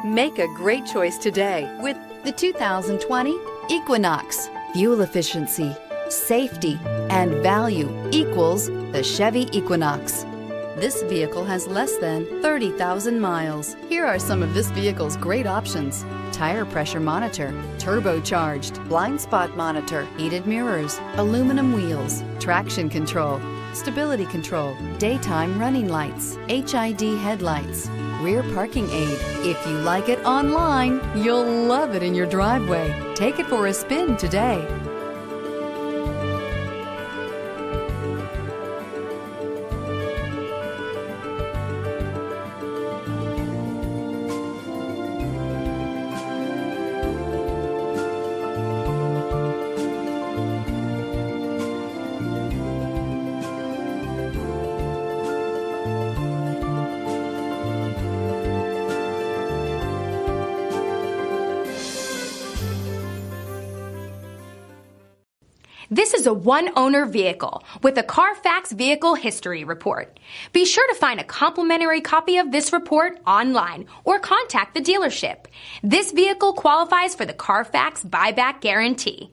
Make a great choice today with the 2020 Equinox. Fuel efficiency, safety, and value equals the Chevy Equinox. This vehicle has less than 30,000 miles. Here are some of this vehicle's great options: tire pressure monitor, turbocharged, blind spot monitor, heated mirrors, aluminum wheels, traction control, stability control, daytime running lights, HID headlights, rear parking aid. If you like it online, you'll love it in your driveway. Take it for a spin today. This is a one-owner vehicle with a Carfax Vehicle History Report. Be sure to find a complimentary copy of this report online or contact the dealership. This vehicle qualifies for the Carfax Buyback Guarantee.